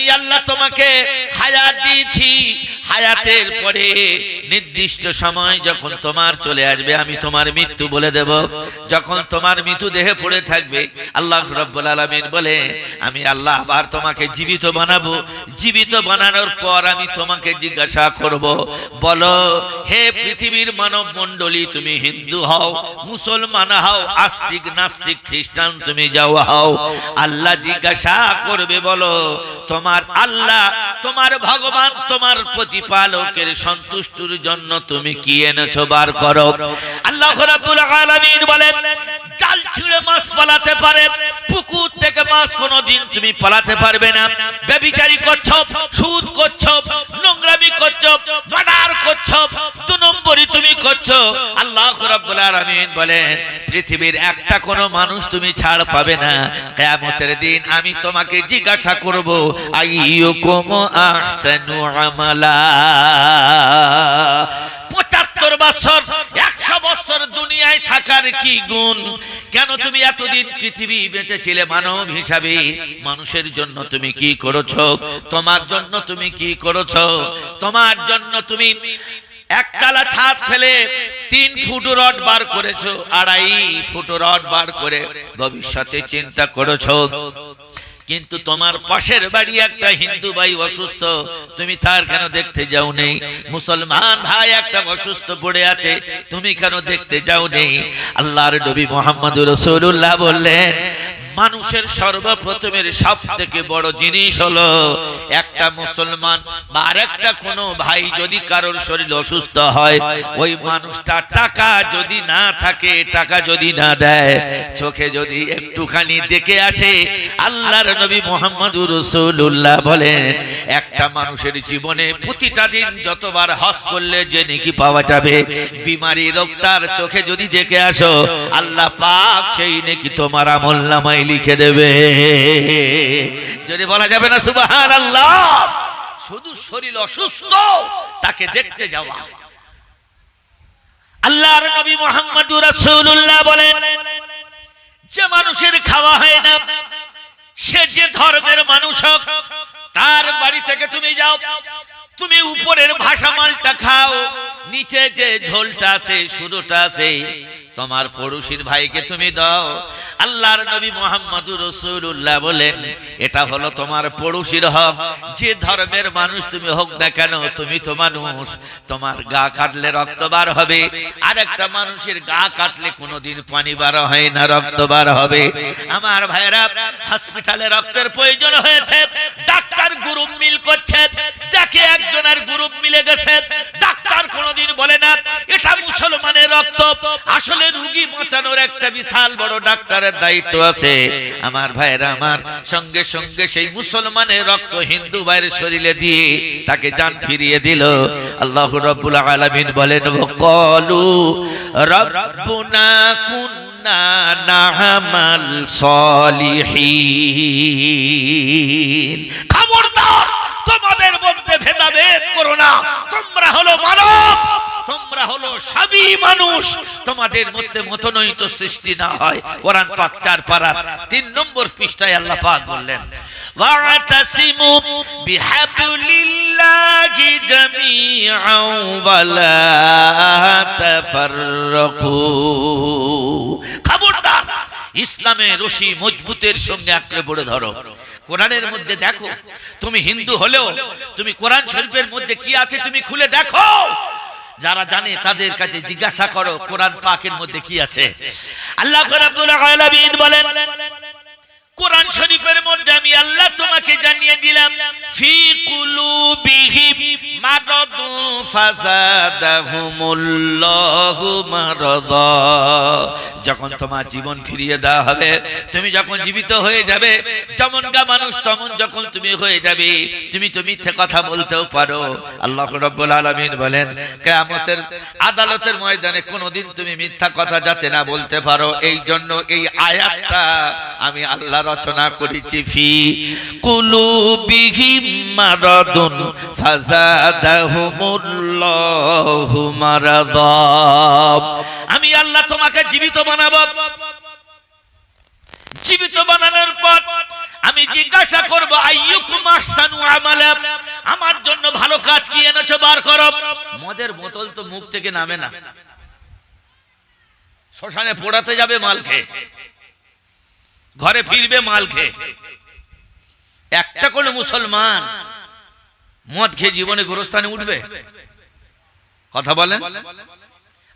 আমি আল্লাহ তোমাকে হায়াত দিয়েছি, হায়াতের পরে নির্দিষ্ট সময় যখন তোমার চলে আসবে আমি তোমার মৃত্যু বলে দেব। যখন তোমার মৃত্যু দেহে পড়ে থাকবে আল্লাহ রাব্বুল আলামিন বলে আমি আল্লাহ আবার তোমাকে জীবিত বানাবো। জীবিত বানানোর পর আমি তোমাকে জিজ্ঞাসা করব, বলো হে পৃথিবীর মানব মণ্ডলী, তুমি হিন্দু হও, মুসলমান হও, আস্তিক নাস্তিক খ্রিস্টান তুমি যাও হও, আল্লাহ জিজ্ঞাসা করবে বলো তোমার আল্লাহ, তোমার ভগবান, তোমার প্রতিপালকের সন্তুষ্টির জন্য তুমি কি এনেছো বার করো। আল্লাহ রাব্বুল আলামিন বলেন জাল ছিঁড়ে মাছ পালাতে পারে, পুকুর থেকে মাছ কোনোদিন তুমি পালাতে পারবে না। ব্যভিচারী করছো, সুদ করছো, নোংরামি করছো, মার্ডার করছো, 2 নম্বরই তুমি করছো। আল্লাহ রাব্বুল আলামিন বলেন পৃথিবীর একটা কোনো মানুষ তুমি ছাড় পাবে না। কিয়ামতের দিন আমি তোমাকে জিজ্ঞাসা করব আইয়ুকুম আহসানু আমালা। 75 বছর 100 বছর দুনিয়ায় থাকার কি গুণ? কেন তুমি এতদিন পৃথিবী বেঁচেছিলে মানব হিসাবে? মানুষের জন্য তুমি কি করেছো? তোমার জন্য তুমি কি করেছো? তোমার জন্য তুমি একতলা ছাদ ফেলে 3 ফুট রড বার করেছো, 2.5 ফুট রড বার করে ভবিষ্যতে চিন্তা করেছো। কিন্তু তোমার পাশের বাড়ি একটা হিন্দু ভাই অসুস্থ, তুমি তার কেন দেখতে যাও নেই? মুসলমান ভাই একটা অসুস্থ পড়ে আছে, তুমি কেন দেখতে যাও নেই? আল্লাহর নবী মুহাম্মদুর রাসূলুল্লাহ বললেন মানুষের সর্বপ্রথমের সব থেকে বড় জিনিস হলো একটা মুসলমান বা আরেকটা কোনো ভাই যদি কারোর শরীর অসুস্থ হয়, ওই মানুষটা টাকা যদি না থাকে, টাকা যদি না দেয়, চোখে যদি একটুখানি দেখে আসে, আল্লাহর নবী মুহাম্মদুর রাসূলুল্লাহ বলেন একটা মানুষের জীবনে প্রতিটা দিন যতবার হজ করলে যে নেকি পাওয়া যাবে, বিমারি রোগটার চোখে যদি দেখে আসো, আল্লাহ পাক সেই নেকি তোমার আমলনামায় লিখে দেবে। যদি বলা যাবে না সুবহানাল্লাহ? শুধু শরীর অসুস্থ তাকে দেখতে যাওয়া। আল্লাহর নবী মুহাম্মদুর রাসূলুল্লাহ বলেন যে মানুষের খাওয়া হয় না, সে যে ধর্মের মানুষ হোক, তার বাড়ি থেকে তুমি যাও, তুমি উপরের ভাষা মালটা খাও, নিচে যে ঝোলটা আছে, সুরোটা আছে, তোমার পড়োশীর ভাইকে তুমি দাও। আল্লাহর নবী মুহাম্মদুর রাসূলুল্লাহ বলেন এটা হলো তোমার পড়োশীর হক। যে ধর্মের মানুষ তুমি হোক না কেন, তুমি তো মানুষ, তোমার গা কাটলে রক্ত বার হবে, আর একটা মানুষের গা কাটলে কোনোদিন পানি বার হয় না, রক্ত বার হবে। আমার ভাইরা হসপিটালে রক্তের প্রয়োজন হয়েছে, ডাক্তার গ্রুপ মিল করছে, দেখে একজনের গ্রুপ মিলে গেছে, ডাক্তার কোনোদিন বলে না এটা মুসলমানের রক্ত। আসলে রোগী বাঁচানোর একটা বিশাল বড় ডাক্তারের দায়িত্ব আছে। আমার ভাইরা আমার সঙ্গে সঙ্গে সেই মুসলমানের রক্ত হিন্দু ভাইয়ের শরীরে দিয়ে তাকে জান ফিরিয়ে দিল। আল্লাহ রাব্বুল আলামিন বলেন ওয়াকালু রাব্বুনা কুন্না না'মাল সলিহিন। খবরদার তোমাদের মধ্যে ভেদাভেদ করো না, তোমরা হলো মানব, তোমরা হলো সবই মানুষ, তোমাদের মধ্যে মতনৈক্য সৃষ্টি না হয়। কোরআন পাক 4 পারার 3 নম্বর পৃষ্ঠায় আল্লাহ পাক বললেন ওয়াতাসিমু বিহাবলিল্লাহি জামিআন ওয়ালা তাফাররাকু। খবরদার ইসলামের রশি মজবুতের সঙ্গে আঁকড়ে পড়ে ধরো। কোরআনের মধ্যে দেখো, তুমি হিন্দু হলেও তুমি কোরআন শরীফের মধ্যে কি আছে তুমি খুলে দেখো। যারা জানে তাদের কাছে জিজ্ঞাসা করো কোরআন পাকের মধ্যে কি আছে। আল্লাহ রাব্বুল আলামিন বলেন কোরআন শরীফের মধ্যে আমি আল্লাহ তোমাকে জানিয়ে দিলাম ফি কুলুবিহিম মারাদুন ফাযাদাহুমুল্লাহু মারাদা। যখন তোমার জীবন ফিরিয়ে দেওয়া হবে, তুমি যখন জীবিত হয়ে যাবে, যেমন গা মানুষ তেমন যখন তুমি হয়ে যাবে, তুমি তো মিথ্যে কথা বলতেও পারো। আল্লাহ রাব্বুল আলামিন বলেন কিয়ামতের আদালতের ময়দানে কোনোদিন তুমি মিথ্যা কথা যাতে না বলতে পারো, এই জন্য এই আয়াতটা আমি আল্লাহ রচনা করেছি ফি কুলুবিহিম মারাদুন ফাযাদাহুমুল্লাহু মারাদা। আমি আল্লাহ তোমাকে জীবিত বানাবো, জীবিত বানানোর পর আমি জিজ্ঞাসা করব আইয়ুকুম আহসানু আমালা, আমার জন্য ভালো কাজ কি এনেছো বার করো। মদের বোতল তো মুখ থেকে নামে না, শ্মশানে পোড়াতে যাবে মাল খেয়ে, ঘরে ফিরবে মাল খেয়ে। একটা কোন মুসলমান মদ খেয়ে জীবনে গোরস্থানে উঠবে? কথা বলেন।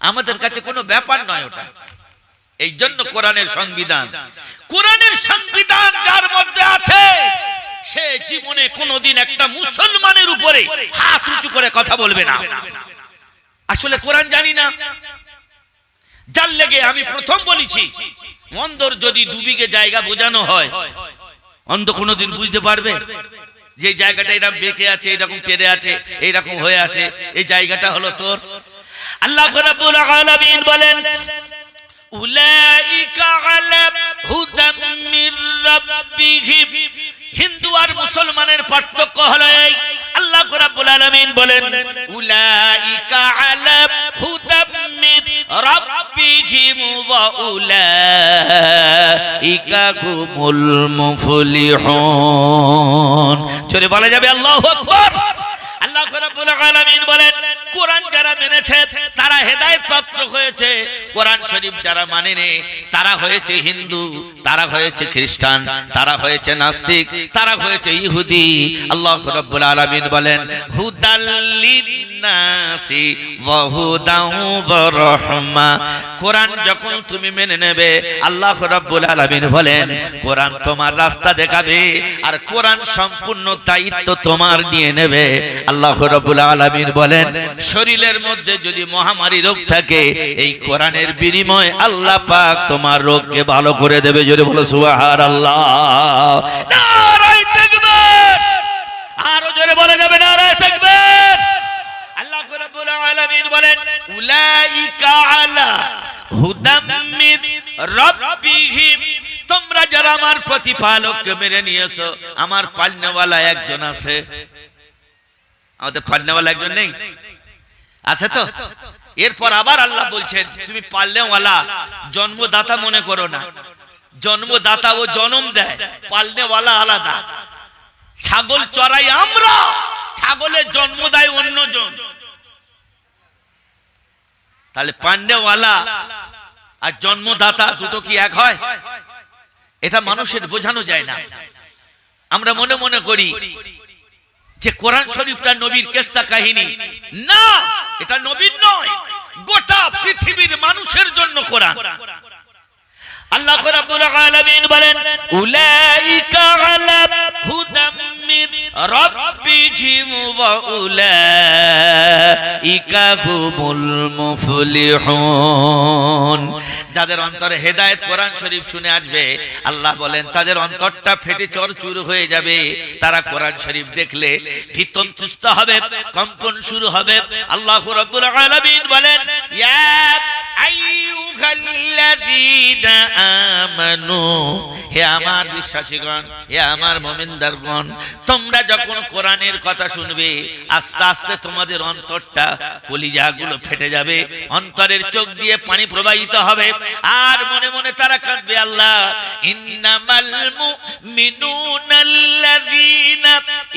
আমাদের কাছে কোনো ব্যাপার নয় ওটা। এই জন্য কোরআনের সংবিধান, কোরআনের সংবিধান যার মধ্যে আছে সে জীবনে কোনোদিন একটা মুসলমানের উপরে হাত উঁচু করে কথা বলবে না। আসলে কোরআন জানি না, যার লেগে আমি প্রথম বলেছি, অন্ধর যদি 2 বিঘে জায়গা বোঝানো হয়, অন্ধ কোনোদিন বুঝতে পারবে যে জায়গাটা এরকম বেঁকে আছে, এরকম টেনে আছে, এইরকম হয়ে আছে, এই জায়গাটা হলো তোর। আল্লাহ রাব্বুল আলামিন বলেন উলাইকা আলা হুদাম মির রাব্বিহিম। হিন্দু আর মুসলমানের পার্থক্য হলো এই। আল্লাহ রাব্বুল আলামিন বলেন উলাইকা আলা হুদাম মির রাব্বিহিম ওয়া উলাইকা হুমুল মুফলিহুন। জোরে বলা যাবে আল্লাহু আকবার। আল্লাহ রাব্বুল আলামিন বলেন কোরআন যারা মেনেছে তারা হেদায়েত প্রাপ্ত হয়েছে, কোরআন শরীফ যারা মানেনি তারা হয়েছে হিন্দু, তারা হয়েছে খ্রিস্টান, তারা হয়েছে নাস্তিক, তারা হয়েছে ইহুদি। আল্লাহ রাব্বুল আলামিন বলেন হুদাল লিন্নাসি ওয়া হুদাউ ওয়া রাহমা। কোরআন যখন তুমি মেনে নেবে, আল্লাহ রাব্বুল আলামিন বলেন কোরআন তোমার রাস্তা দেখাবে, আর কোরআন সম্পূর্ণ দায়িত্ব তোমার নিয়ে নেবে। আল্লাহ রাব্বুল আলামিন বলেন শরীরের মধ্যে যদি মহামারী রোগ থাকে, এই কোরআনের বিনিময়ে আল্লাহ পাক তোমার রোগকে ভালো করে দেবে। জোরে বলো সুবহানাল্লাহ। নারায়ে তাকবীর। আরো জোরে বলা যাবে নারায়ে তাকবীর। আল্লাহ রাব্বুল আলামিন বলেন উলাইকা আলা হুদাম মির রাব্বিহিম। তোমরা যারা আমার প্রতিপালককে মেনে নিয়েছো, আমার পালনেওয়ালা একজন আছে। আমাদের পালনেওয়ালা একজন নেই? আছে তো। এরপর আবার আল্লাহ বলছেন তুমি পালনেওয়ালা জন্মদাতা মনে করো না। জন্মদাতা ও জন্ম দেয়, পালনেওয়ালা আলাদা। ছাগল চড়াই আমরা, ছাগলের জন্ম দেয় অন্যজন। তাহলে পালনেওয়ালা আর জন্মদাতা দুটো কি এক হয়? এটা মানুষের বোঝানো যায় না। আমরা মনে মনে করি যে কোরআন শরীফটা নবীর কিসসা কাহিনী। না, এটা নবীর নয়, গোটা পৃথিবীর মানুষের জন্য কোরআন। আল্লাহ রাব্বুল আলামিন বলেন উলাইকা আলা হুদাম মির রাব্বিহিম ওয়া উলাইকা হুমুল মুফলিহুন। যাদের অন্তরে হেদায়েত কোরআন শরীফ শুনে আসবে, আল্লাহ বলেন তাদের অন্তরটা ফেটে চরচুর হয়ে যাবে। তারা কোরআন শরীফ দেখলে ভীতন্তুষ্ট হবে, কম্পন শুরু হবে। আল্লাহ রাব্বুল আলামিন বলেন ইয়া আইয়ুহাল্লাযীনা আমানু, হে আমার বিশ্বাসীগণ, হে আমার মুমিনদারগণ, তোমরা যখন কোরআনের কথা শুনবে আস্তে আস্তে তোমাদের অন্তরটা, কলিজাগুলো ফেটে যাবে, অন্তরের চোখ দিয়ে পানি প্রবাহিত হবে, আর মনে মনে তারা কাঁদবে আল্লাহ ইন্নামাল মুমিনুনাল্লাযীনা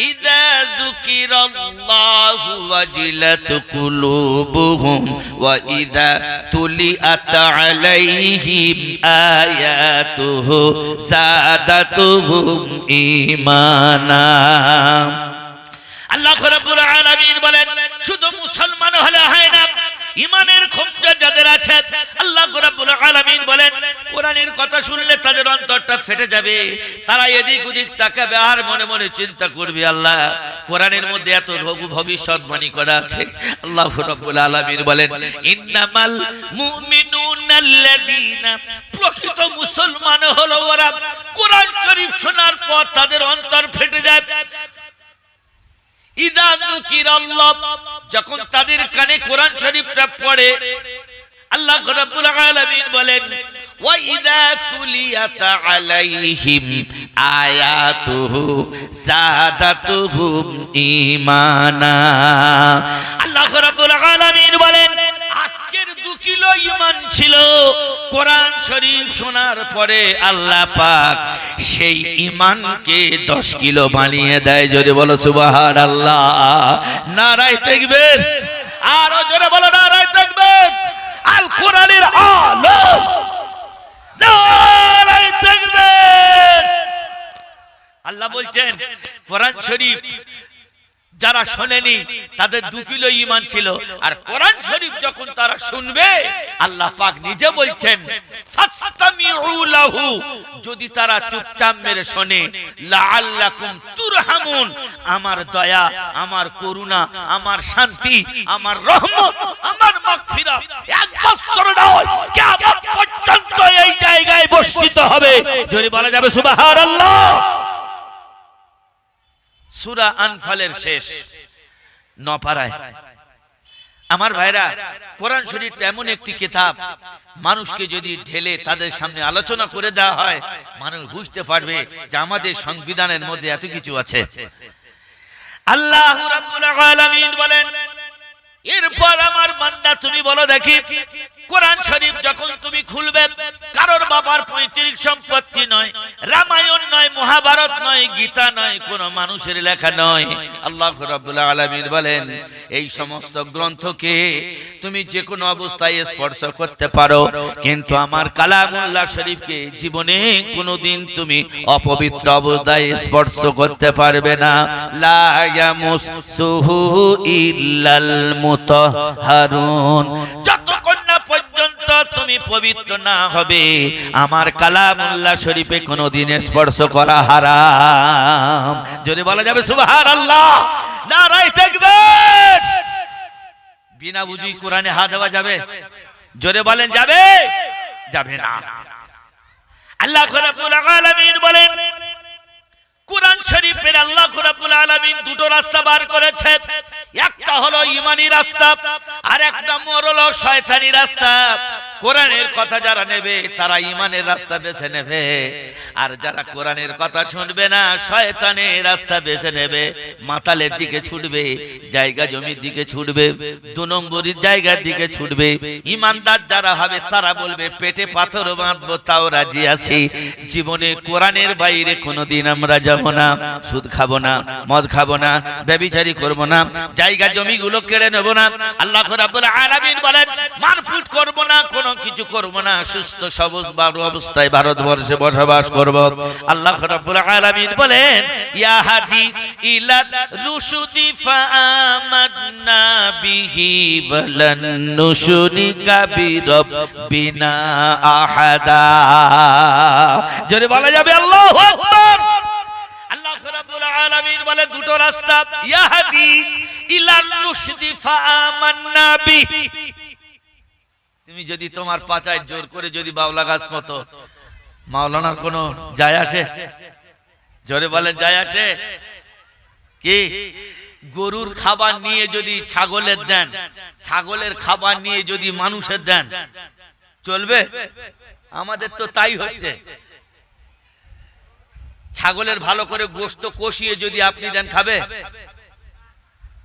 ইযা যুকিরাল্লাহু ওয়াজিলাত কুলুবুহুম ওয়া ইযা তুলিয়াত আলাইহিম আয়াতুহু যাদাতুহুম ঈমানা। আল্লাহ রাব্বুল আলামিন বলেন শুধু মুসলমান হলে হয় না, ঈমানের ক্ষমতা যাদের আছে, আল্লাহ রাব্বুল আলামিন বলেন কোরআনের কথা শুনলে তাদের অন্তরটা ফেটে যাবে। তারা এদিক ওদিক তাকাবে আর মনে মনে চিন্তা করবে আল্লাহ কোরআনের মধ্যে এত রঘু ভবিষ্যৎবাণী করা আছে। আল্লাহ রাব্বুল আলামিন বলেন ইন্নামাল মুমিনুনাল্লাযীনা, প্রকৃত মুসলমান হলো ওরা কোরআন শরীফ শোনার পর তাদের অন্তর ফেটে যায়। ইযা যুকিরাল্লাহ, যখন তাদের কানে কোরআন শরীফটা পড়ে, আল্লাহ রাব্বুল আলামিন বলেন ওয়া ইযা তুলিয়াত আলাইহিম আয়াতুহু যাদাতুহুম ঈমানা। আল্লাহ রাব্বুল আলামিন বলেন আজকের 2 কিলো কিলো ঈমান ছিল। কোরআন শরীফ শোনার পরে আল্লাহ পাক সেই ঈমানকে 10 কিলো বানিয়ে দেয়। জোরে বলো সুবহানাল্লাহ। নারায়ে তাকবীর। আরো জোরে বলো নারায়ে তাকবীর। আল কোরআনের আলো, নারায়ে তাকবীর। আল্লাহ বলছেন কোরআন শরীফ যারা শোনেনি তাদের 2 কিলো ঈমান ছিল, আর কোরআন শরীফ যখন তারা শুনবে আল্লাহ পাক নিজে বলছেন ফাসতামিউ লাহু, যদি তারা চুপচাপ মেরে শোনে, লাআল্লাকুম তুরহামুন, আমার দয়া, আমার করুণা, আমার শান্তি, আমার রহমত, আমার মাগফিরাত 1 বছর নয় কিয়ামত পর্যন্ত এই জায়গায় বর্ষিত হবে। যদি বলা যাবে সুবহানাল্লাহ। সূরা আনফালের শেষ 9 পারায়। আমার ভাইরা, কোরআন শরীফ এমন একটি কিতাব, মানুষকে যদি ঢেলে তাদের সামনে আলোচনা করে দেওয়া হয়, মানুষ বুঝতে পারবে যে আমাদের সংবিধানের মধ্যে এত কিছু আছে। আল্লাহ রাব্বুল আলামিন বলেন, এরপর আমার বান্দা তুমি বলো দেখি, কোরআন শরীফ যখন তুমি খুলবে, কারোর বাবার পৈতৃক সম্পত্তি নয়, রামায়ণ নয়, মহাভারত নয়, গীতা নয়, কোন মানুষের লেখা নয়। আল্লাহ রাব্বুল আলামিন বলেন, এই সমস্ত গ্রন্থকে তুমি যে কোনো অবস্থায় স্পর্শ করতে পারো, কিন্তু আমার কালামুল্লাহ শরীফকে জীবনে কোনোদিন তুমি অপবিত্র অবস্থায় স্পর্শ করতে পারবে না। লা ইয়ামুসসুহু ইল্লাল মুতাহহারুন, যতক্ষণ না পর্যন্ত তুমি পবিত্র না হবে আমার কালামুল্লাহ শরীফে কোনোদিন স্পর্শ করা হারাম। যদি বলা যাবে সুবহানাল্লাহ, নারায়ে তাকবীর। বিনা বুঝি কোরআনে হাত দেওয়া যাবে? জোরে বলেন যাবে? যাবে না। আল্লাহ রাব্বুল আলামিন বলেন, কোরআন শরীফের আল্লাহ রাব্বুল আলামিন 2টো রাস্তা বার করেছে। একটা হলো ঈমানি রাস্তা, আর একটা হলো শয়তানি রাস্তা। কোরআনের কথা যারা নেবে তারা ঈমানের রাস্তা বেছে নেবে, আর যারা কোরআনের কথা শুনবে না শয়তানের রাস্তা বেছে নেবে। মাতালের দিকে ছুটবে, জায়গা জমির দিকে ছুটবে, 2 নম্বরের জায়গার দিকে ছুটবে। ঈমানদার যারা হবে তারা বলবে পেটে পাথর বাঁধবো তাও রাজি আছি, জীবনে কোরআনের বাইরে কোনোদিন আমরা যাব না, সুদ খাবো না, মদ খাবো না, ব্যভিচারী করব না, জায়গা জমিগুলো কেড়ে নেব না। আল্লাহ রাব্বুল আলামিন বলেন মারফুট করব না, কোনো কিছু করব না, সুস্থ সবুজ অবস্থায় ভারতবর্ষে বসবাস করব। আল্লাহ রাব্বুল আলামিন বলেন ইয়াহাদি ইলা রুশুদি ফাআমান্না বিহি ওয়ালান নুশরিকা বিরাব্বিনা আহাদা। যদি বলা যাবে আল্লাহু আকবার। আল্লাহ রাব্বুল আলামিন বলে 2টো রাস্তা, ইয়াহাদি ইলা রুশুদি ফাআমান্না বিহি। তুমি যদি তোমার পাচায় জোর করে যদি বাউলা গাছ মতো মাওলানার কোনো যায় আসে? জোরে বলেন যায় আসে কি? গরুর খাবার নিয়ে যদি ছাগলের দেন, ছাগলের খাবার নিয়ে যদি মানুষের দেন, চলবে? আমাদের তো তাই হচ্ছে। ছাগলের ভালো করে গোশত কষিয়ে যদি আপনি দেন, খাবে?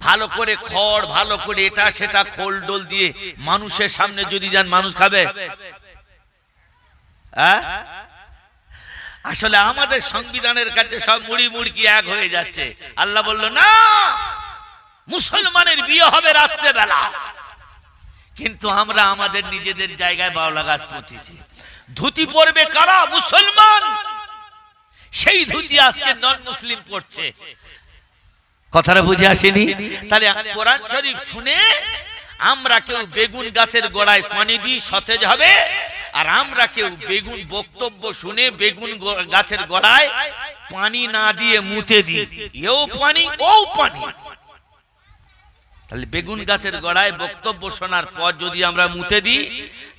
ভালো করে খড়, ভালো করে এটা সেটা খোল ডোল দিয়ে মানুষের সামনে যদি দেন, মানুষ খাবে? আসলে আমাদের সংবিধানের কাছে সব মুড়ি মুড়কি এক হয়ে যাচ্ছে। আল্লাহ বলল না, মুসলমানের বিয়ে হবে রাত্রে বেলা, কিন্তু আমরা আমাদের নিজেদের জায়গায় বাউলা গাছ পুঁতেছি। ধুতি পরবে কারা? মুসলমান। সেই ধুতি আজকে নন মুসলিম পড়ছে। কথাটা বুঝে আসেনি? তাহলে কোরআন শরীফ শুনে আমরা কেউ বেগুন গাছের গোড়ায় পানি দিই সতেজ হবে, আর আমরা কেউ বেগুন বক্তব্য শুনে বেগুন গাছের গোড়ায় পানি না দিয়ে মুতে দিই, এও পানি ও পানি। তাহলে বেগুন গাছের গোড়ায় বক্তব্য শোনার পর যদি আমরা মুতে দিই,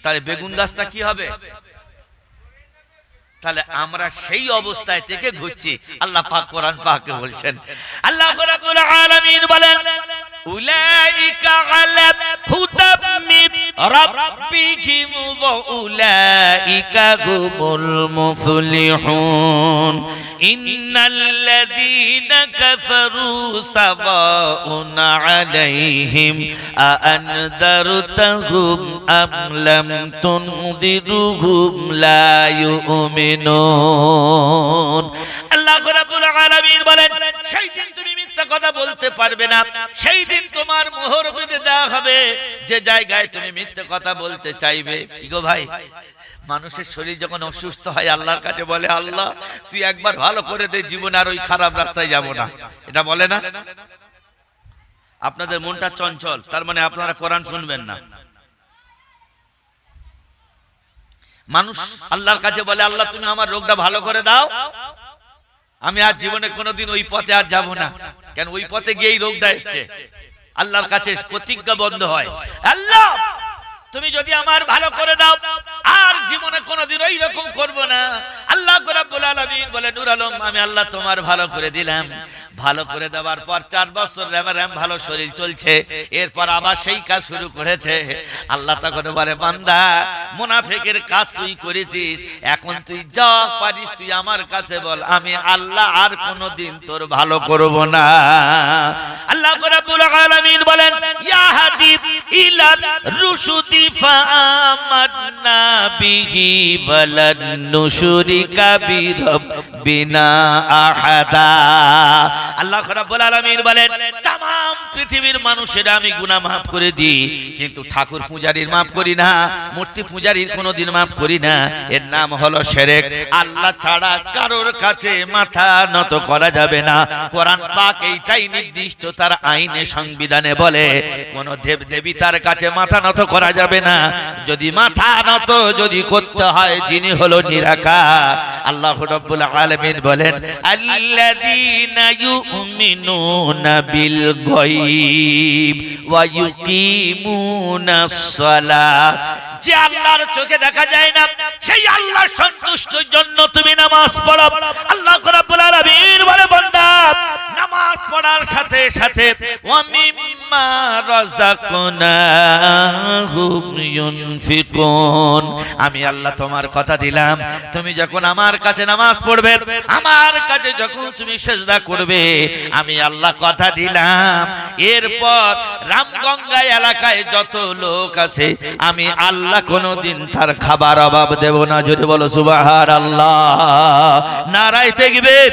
তাহলে বেগুন গাছটা কি হবে? তাহলে আমরা সেই অবস্থায় থেকে ঘুরছি। আল্লাহ পাক কোরআন পাকে বলছেন, আল্লাহ রাব্বুল আলামিন বলেন উলাইকা আলা হুদাম মির রাব্বিহিম ওয়া উলাইকা হুমুল মুফলিহুন ইন্নাল্লাযীনা কাফারু সাওয়াউন আলাইহিম আআনযারতাহুম আম লাম তুনযিরহুম লা ইউমিনুন। আল্লাহ রাব্বুল আলামিন বলেন, সেই দিন তুমি মিথ্যা কথা বলতে পারবে না। সেই দিন তোমার মোহর বেঁধে দেওয়া হবে যে জায়গায় তুমি মিথ্যা কথা বলতে চাইবে। কি গো ভাই, মানুষের শরীর যখন অসুস্থ হয় আল্লাহর কাছে বলে, আল্লাহ তুই একবার ভালো করে দে, জীবনে আর ওই খারাপ রাস্তায় যাব না, এটা বলে না? আপনাদের মনটা চঞ্চল, তার মানে আপনারা কোরআন শুনবেন না। মানুষ আল্লাহর কাছে বলে, আল্লাহ তুমি আমার রোগটা ভালো করে দাও, আমি আর জীবনে কোনোদিন ওই পথে আর যাব না। কেন? ওই পথে গিয়েই রোগটা এসছে। আল্লাহর কাছে প্রতিজ্ঞাবদ্ধ হয়, আল্লাহ তুমি যদি আমার ভালো করে দাও আর জীবনে কোনোদিন ওই রকম করব না। আল্লাহ রাব্বুল আলামিন বলে, নূর আলম আমি আল্লাহ তোমার ভালো করে দিলাম। ভালো করে দেওয়ার পর 4 বছর র্যাম ভালো শরীর চলছে, এরপর আবার সেই কাজ শুরু করেছে। আল্লাহ তখন বলে, বান্দা মুনাফিকের কাজ তুই করেছিস, এখন তুই যা পারিস তুই আমার কাছে বল, আমি আল্লাহ আর কোনোদিন তোর ভালো করব না। আল্লাহ রাব্বুল আলামিন বলেন, ইয়া হাবিব ইলা রুশুদি ফাআমান্না বিহি ওয়ালান নুশরিকা বিরাব্বিনা আহাদা। আল্লাহ রাব্বুল আলামিন বলেন, तमाम পৃথিবীর মানুষের আমি গুনাহ maaf করে দিই, কিন্তু ঠাকুর পূজারীর maaf করি না, মূর্তি পূজারীর কোনোদিন maaf করি না। এর নাম হলো শিরক। আল্লাহ ছাড়া কারোর কাছে মাথা নত করা যাবে না। কোরআন পাক এইটাই নির্দিষ্ট তার আইনে সংবিধানে বলে, কোন দেব দেবী তার কাছে মাথা নত করা যাবে না। যদি মাথা নত যদি করতে হয় যিনি হলো নিরাকার। আল্লাহ রাব্বুল আলামিন বলেন, আল্লাযীনা ইউমিনুনা বিল গায়ব ওয়া ইউকিমুনাস সালাত। যে আল্লাহর চোখে দেখা যায় না, সেই আল্লাহর সন্তুষ্টির জন্য তুমি নামাজ পড়ো। আল্লাহ রাব্বুল আলামিন বলে, বান্দা নামাজ পড়ার সাথে সাথে ওয়া মিম্মা রাযাকনাহুম ইউনফিকুন। আমি আল্লাহ তোমার কথা দিলাম, তুমি যখন আমার কাছে নামাজ পড়বে, আমার কাছে যখন তুমি সিজদা করবে, আমি আল্লাহ কথা দিলাম, এরপর রামগঙ্গা এলাকায় যত লোক আছে আমি আল্লাহ কোনদিন তার খাবার অভাব দেব না। যদি বলো সুবহানাল্লাহ, নারায়ে তাকবীর।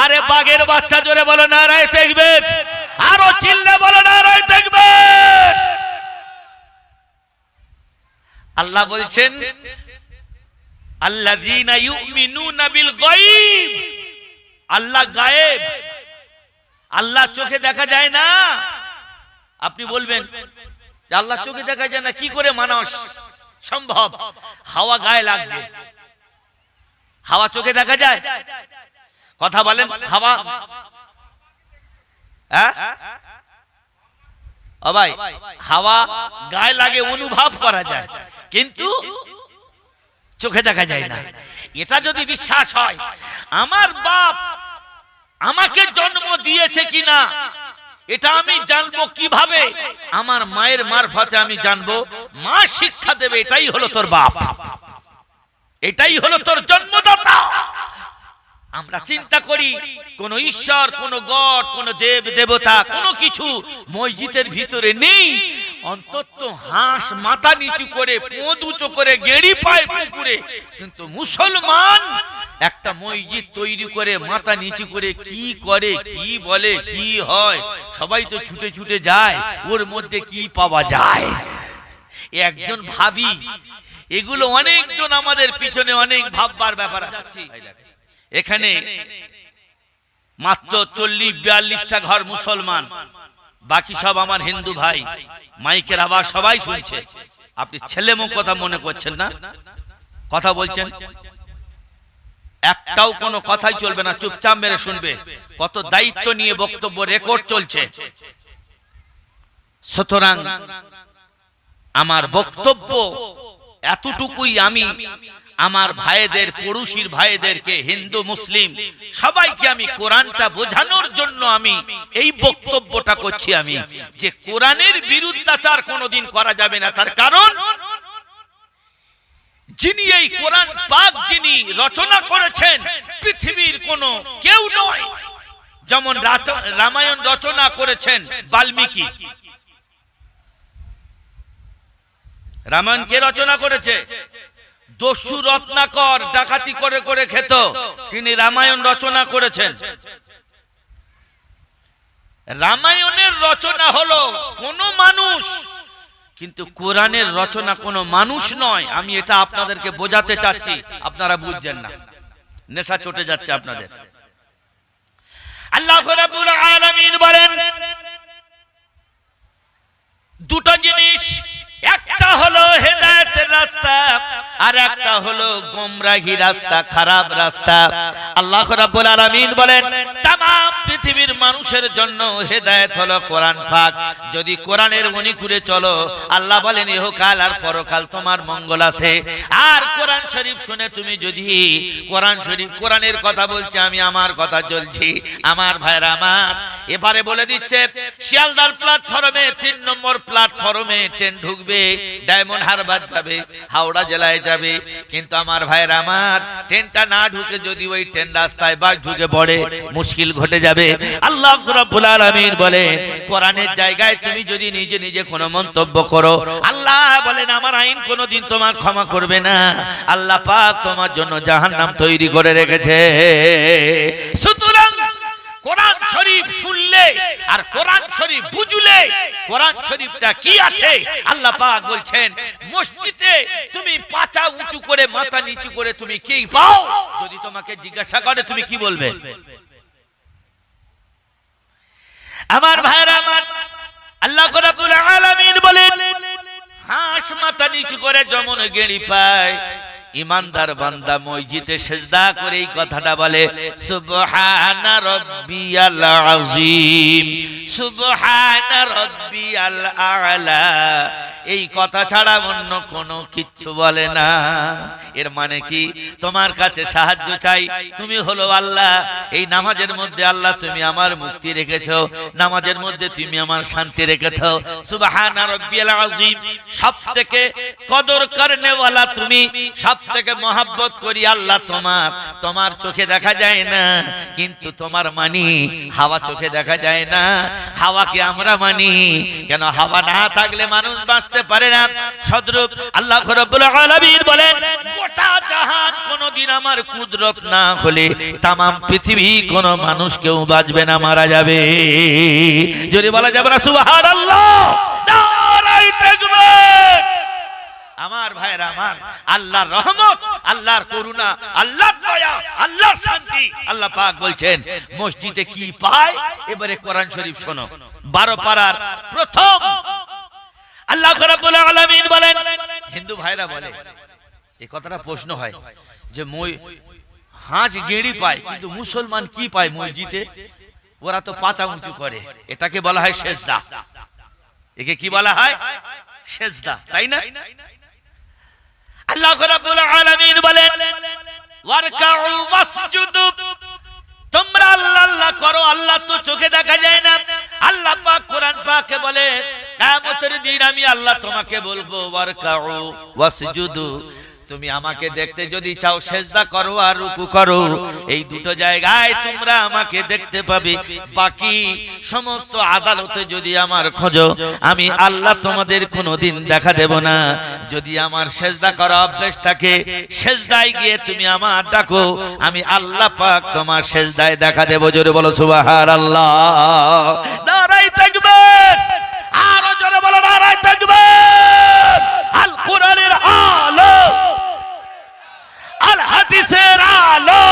আরে বাঘের বাচ্চা জোরে বলো নারায়ে তাকবীর, আরো চিল্লে বলো নারায়ে তাকবীর। আল্লাহ বলছেন, আল্লাযীনা ইউমিনুনা বিল গায়ব। আল্লাহ গায়েব, আল্লাহ চোখে দেখা যায় না। আপনি বলবেন যে আল্লাহ চোখে দেখা যায় না, কি করে মানুষ সম্ভব? হাওয়া গায়ে লাগছে, হাওয়া চোখে দেখা যায়? কথা বলেন, হাওয়া ও ভাই, হাওয়া গায়ে লাগে অনুভব করা যায়, কিন্তু চোখে দেখা যায় না। এটা যদি বিশ্বাস হয়, আমার বাপ আমাকে জন্ম দিয়েছে কিনা এটা আমি জানবো কিভাবে? আমার মায়ের মারফতে আমি জানবো। মা শিক্ষা দেবে, এটাই হলো তোর বাপ, এটাই হলো তোর জন্মদাতা। আমরা চিন্তা করি কোন ঈশ্বর, কোন গড, কোন দেব দেবতা, কোনো কিছু মসজিদের ভিতরে নেই। অন্তত হাঁস মাথা নিচু করে, পোদ উঁচু করে, গেড়ি পায় পুকুরে, কিন্তু মুসলমান একটা মসজিদ তৈরি করে মাথা নিচু করে কি করে, কি বলে, কি হয়, সবাই তো ছুটে ছুটে যায়, ওর মধ্যে কি পাওয়া যায়? একজন ভাবি, এগুলো অনেকজন আমাদের পিছনে অনেক ভাববার ব্যাপার আছে। এখানে মাত্র 40-42টা ঘর মুসলমান, বাকি সব আমার হিন্দু ভাই। মাইকের আওয়াজ সবাই শুনছে, আপনি ছেলে মুখ কথা মনে করছেন না, কথা বলছেন, একটাও কোনো কথাই চলবে না, চুপচাপ মেরে শুনবে। কত দায়িত্ব নিয়ে বক্তব্য রেকর্ড চলছে। সুতরাং আমার বক্তব্য এতটুকুই, আমি আমার ভাইদের, পড়োশির ভাইদেরকে, হিন্দু মুসলিম সবাইকে আমি কোরআনটা বোঝানোর জন্য আমি এই বক্তব্যটা করছি আমি যে কোরআনের বিরুদ্ধাচার কোনোদিন করা যাবে না। তার কারণ যিনি এই কোরআন পাক যিনি রচনা করেছেন পৃথিবীর কোনো কেউ নয়। যেমন রামায়ণ রচনা করেছেন বাল্মীকি। রামায়ণ কে রচনা করেছে? দস্যু রত্নাকর ডাকাতি করে করে খেত, তিনি রামায়ণ রচনা করেছেন। রামায়ণের রচনা হলো কোন মানুষ, কিন্তু কোরআনের রচনা কোনো মানুষ নয়। আমি এটা আপনাদেরকে বোঝাতে চাচ্ছি, আপনারা বুঝছেন না, নেশা চটে যাচ্ছে আপনাদের। আল্লাহ রাব্বুল আলামিন বলেন দুটো জিনিস, একটা হলো হেদায়েতের রাস্তা আর একটা হলো গোমরাহি রাস্তা, খারাপ রাস্তা। আল্লাহ রাব্বুল আলামিন বলেন তাম পৃথিবীর মানুষের জন্য হেদায়েত হলো কোরআন পাক। যদি কোরআনের অনুকূলে চলো, আল্লাহ বলেন ইহকাল আর পরকাল তোমার মঙ্গল আছে। আর কোরআন শরীফ শুনে তুমি যদি কোরআন শরীফ, কোরআনের কথা বলছে, আমি আমার কথা চলছি আমার ভাইরা আমার। এবারে বলে দিচ্ছে শিয়ালদার প্ল্যাটফর্মে 3 নম্বর প্ল্যাটফর্মে ট্রেন ঢুকবে, ডায়মন্ড হারবার যাবে, হাওড়া জেলায় যাবে। কিন্তু আমার ভাইরা আমার, ট্রেনটা না ঢুকে যদি ওই ট্রেন রাস্তায় বাঘ ঢুকে পড়ে, মুশকিল ঘটে যাবে। আল্লাহ রাব্বুল আলামিন বলেন কোরআনের জায়গায় তুমি যদি নিজে নিজে কোনো মন্তব্য করো, আল্লাহ বলেন আমার আইন কোনোদিন তোমার ক্ষমা করবে না। আল্লাহ পাক তোমার জন্য জাহান্নাম তৈরি করে রেখেছে। সুতরাং কোরআন শরীফ শুনলে আর কোরআন শরীফ বুঝলে কোরআন শরীফটা কি আছে, আল্লাহ পাক বলছেন মসজিদে তুমি পাছা উঁচু করে মাথা নিচু করে তুমি কি পাও? যদি তোমাকে জিজ্ঞাসা করে তুমি কি বলবে? আমার ভাইরা আমার, আল্লাহ রাব্বুল আলামিন বলেন হাঁস মাথা নিচু করে যেমন গেঁড়ি পায়, ইমানদার বান্দা মসজিদে সেজদা করে এই কথাটা বলে সুবহানা রাব্বিয়াল আযীম, সুবহানা রাব্বিয়াল আ'লা। এই কথা ছাড়া অন্য কোনো কিচ্ছু বলে না। এর মানে কি? তোমার কাছে সাহায্য চাই, তুমি হলো আল্লাহ। এই নামাজের মধ্যে আল্লাহ তুমি আমার মুক্তি রেখেছো, নামাজের মধ্যে তুমি আমার শান্তি রেখেছো। সুবহানা রাব্বিয়াল আযীম, সবথেকে কদর করনে ওয়ালা তুমি, সবথেকে মহব্বত করি আল্লাহ তোমার। তোমার চোখে দেখা যায় না, কিন্তু তোমার মানি। হাওয়া চোখে দেখা যায় না, হাওয়াকে আমরা মানি। কেন? হাওয়া না থাকলে মানুষ বাঁচতে পারে না। সদরূপ আল্লাহ রাব্বুল আলামিন বলেন গোটা জাহান কোনদিন আমার কুদরত না হলে तमाम পৃথিবী কোন মানুষ কেউ বাঁচবে না, মারা যাবে। যদি বলা যাবে না সুবহানাল্লাহ, নারায়ে তাকবীর। আমার ভাইরা আমার, আল্লাহর রহমত, আল্লাহর করুণা, আল্লাহর দয়া, আল্লাহর শান্তি। আল্লাহ পাক বলছেন মসজিদে কি পায়? এবারে কোরআন শরীফ শোনো। 12 পারার প্রথম আল্লাহ রাব্বুল আলামিন বলেন, হিন্দু ভাইরা বলে এই কথাটা প্রশ্ন হয় যে হাঁস গেঁড়ি পায়, কিন্তু মুসলমান কি পায় মসজিদে? ওরা তো পাছা উঁচু করে, এটাকে বলা হয় সেজদা। একে কি বলা হয়? সেজদা, তাই না? আল্লাহ রাব্বুল আলামিন বলেন ওয়ারকাউ ওয়াসজুদু, তোমরা আল্লাহ আল্লাহ করো। আল্লাহ তো চোখে দেখা যায় না। আল্লাহ পাক কোরআন পাকে বলে কিয়ামতের দিন আমি আল্লাহ তোমাকে বলবো ওয়ারকাউ ওয়াসজুদু, তুমি আমাকে দেখতে যদি চাও সেজদা করো আর রুকু করো। এই দুটো জায়গায় তোমরা আমাকে দেখতে পাবে। বাকি সমস্ত আদালতে যদি আমার খোঁজো, আমি আল্লাহ তোমাদের কোনোদিন দেখা দেব না। যদি আমার সেজদা করা অভ্যাস থাকে, সেজদায় গিয়ে তুমি আমার ডাকো, আমি আল্লাহ পাক তোমার সেজদায় দেখা দেব। জোরে বলো সুবহানাল্লাহ, নারায়ে তাকবীর। আরো জোরে বলো নারায়ে তাকবীর। আল কোরআনের আলো, আল হাদিসের আলো,